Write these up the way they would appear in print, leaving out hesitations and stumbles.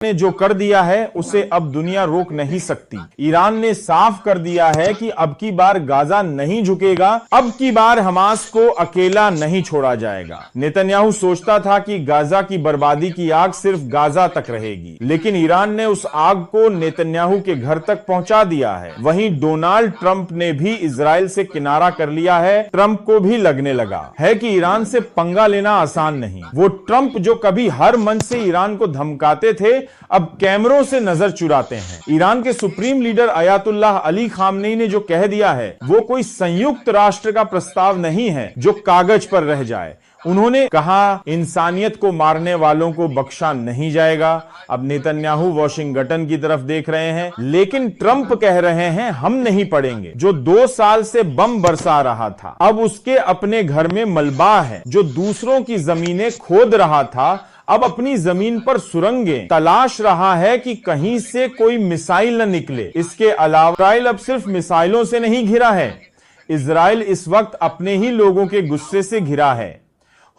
ने जो कर दिया है उसे अब दुनिया रोक नहीं सकती। ईरान ने साफ कर दिया है कि अब की बार गाजा नहीं झुकेगा, अब की बार हमास को अकेला नहीं छोड़ा जाएगा। नेतन्याहू सोचता था कि गाजा की बर्बादी की आग सिर्फ गाजा तक रहेगी, लेकिन ईरान ने उस आग को नेतन्याहू के घर तक पहुंचा दिया है। वहीं डोनाल्ड ट्रंप ने भी इजराइल से किनारा कर लिया है। ट्रंप को भी लगने लगा है कि ईरान से पंगा लेना आसान नहीं। वो ट्रंप जो कभी हर मंच से ईरान को धमकाते थे, अब कैमरों से नजर चुराते हैं। ईरान के supreme leader Ayatollah Ali Khamenei ने जो कह दिया है वो कोई संयुक्त राष्ट्र का प्रस्ताव नहीं है जो कागज पर रह जाए। उन्होंने कहा, इंसानियत को मारने वालों को बख्शा नहीं जाएगा। अब नेतन्याहू वॉशिंगटन की तरफ देख रहे हैं, लेकिन ट्रंप कह रहे हैं हम नहीं पड़ेंगे। जो 2 साल से बम बरसा रहा था, अब उसके अपने घर में मलबा है। जो दूसरों की जमीनें खोद रहा था, अब अपनी जमीन पर सुरंगें तलाश रहा है कि कहीं से कोई मिसाइल न निकले। इसके अलावा इजराइल अब सिर्फ मिसाइलों से नहीं घिरा है, इजराइल इस वक्त अपने ही लोगों के गुस्से से घिरा है।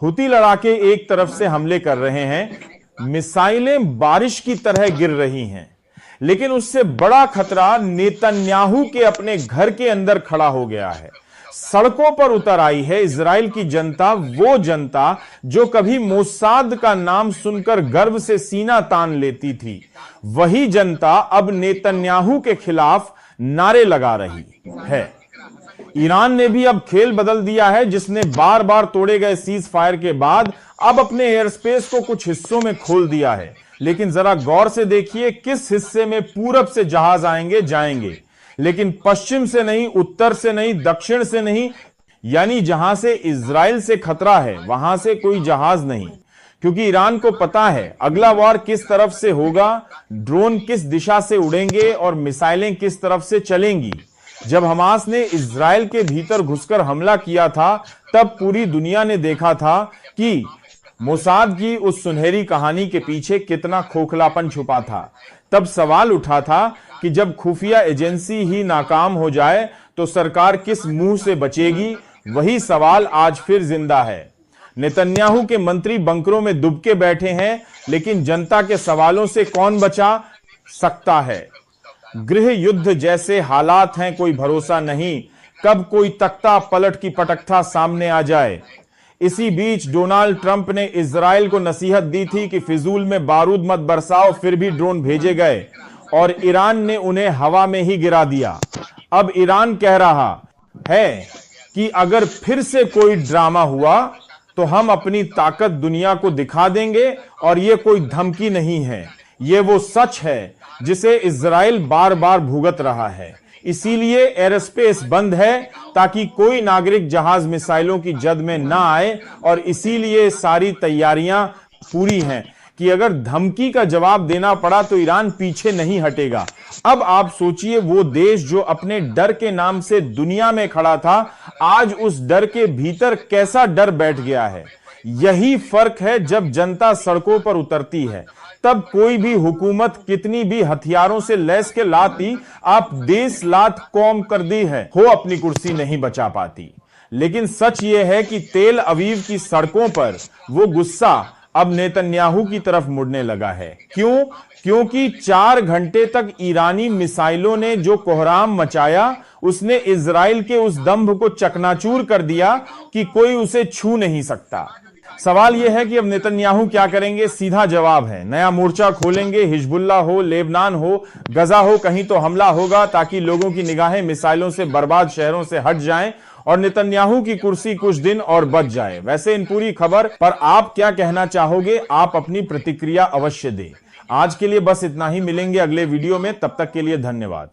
हुती लड़ाके एक तरफ से हमले कर रहे हैं, मिसाइलें बारिश की तरह गिर रही हैं, लेकिन उससे बड़ा खतरा नेतन्याहू के अपने घर के अंदर खड़ा हो गया है। सड़कों पर उतर आई है इजराइल की जनता, वो जनता जो कभी मोसाद का नाम सुनकर गर्व से सीना तान लेती थी। वही जनता अब नेतन्याहू के खिलाफ नारे लगा रही है। ईरान ने भी अब खेल बदल दिया है, जिसने बार बार तोड़े गए सीज फायर के बाद अब अपने एयर स्पेस को कुछ हिस्सों में खोल दिया है। लेकिन जरा गौर से देखिए, किस हिस्से में पूरब से जहाज आएंगे जाएंगे, लेकिन पश्चिम से नहीं, उत्तर से नहीं, दक्षिण से नहीं, यानी जहां से इजराइल से खतरा है वहां से कोई जहाज नहीं। क्योंकि ईरान को पता है अगला वार किस तरफ से होगा, ड्रोन किस दिशा से उड़ेंगे और मिसाइलें किस तरफ से चलेंगी। जब हमास ने इजराइल के भीतर घुसकर हमला किया था, तब पूरी दुनिया ने देखा था कि मोसाद की उस सुनहरी कहानी के पीछे कितना खोखलापन छुपा था। तब सवाल उठा था कि जब खुफिया एजेंसी ही नाकाम हो जाए तो सरकार किस मुंह से बचेगी। वही सवाल आज फिर जिंदा है। नेतन्याहू के मंत्री बंकरों में दुबके बैठे हैं, लेकिन जनता के सवालों से कौन बचा सकता है। गृह युद्ध जैसे हालात हैं, कोई भरोसा नहीं कब कोई तख्ता पलट की पटकथा सामने आ जाए। इसी बीच डोनाल्ड ट्रंप ने इजराइल को नसीहत दी थी कि फिजूल में बारूद मत बरसाओ, फिर भी ड्रोन भेजे गए और ईरान ने उन्हें हवा में ही गिरा दिया। अब ईरान कह रहा है कि अगर फिर से कोई ड्रामा हुआ तो हम अपनी ताकत दुनिया को दिखा देंगे, और ये कोई धमकी नहीं है, ये वो सच है जिसे इजराइल बार बार भुगत रहा है। इसीलिए एयरस्पेस बंद है ताकि कोई नागरिक जहाज मिसाइलों की जद में ना आए, और इसीलिए सारी तैयारियां पूरी हैं कि अगर धमकी का जवाब देना पड़ा तो ईरान पीछे नहीं हटेगा। अब आप सोचिए, वो देश जो अपने डर के नाम से दुनिया में खड़ा था, आज उस डर के भीतर कैसा डर बैठ गया है। यही फर्क है, जब जनता सड़कों पर उतरती है तब कोई भी हुकूमत कितनी भी हथियारों से लैस के लाती, आप देश लात कौम कर दी है, हो अपनी कुर्सी नहीं बचा पाती। लेकिन सच यह है कि तेल अवीव की सड़कों पर वो गुस्सा अब नेतन्याहू की तरफ मुड़ने लगा है। क्यों? क्योंकि 4 घंटे तक ईरानी मिसाइलों ने जो कोहराम मचाया, उसने इजराइल के उस दंभ को चकनाचूर कर दिया कि कोई उसे छू नहीं सकता। सवाल यह है कि अब नेतन्याहू क्या करेंगे। सीधा जवाब है, नया मोर्चा खोलेंगे। हिजबुल्लाह हो, लेबनान हो, गजा हो, कहीं तो हमला होगा ताकि लोगों की निगाहें मिसाइलों से बर्बाद शहरों से हट जाएं और नेतन्याहू की कुर्सी कुछ दिन और बच जाए। वैसे इन पूरी खबर पर आप क्या कहना चाहोगे? आप अपनी प्रतिक्रिया अवश्य दें। आज के लिए बस इतना ही, मिलेंगे अगले वीडियो में, तब तक के लिए धन्यवाद।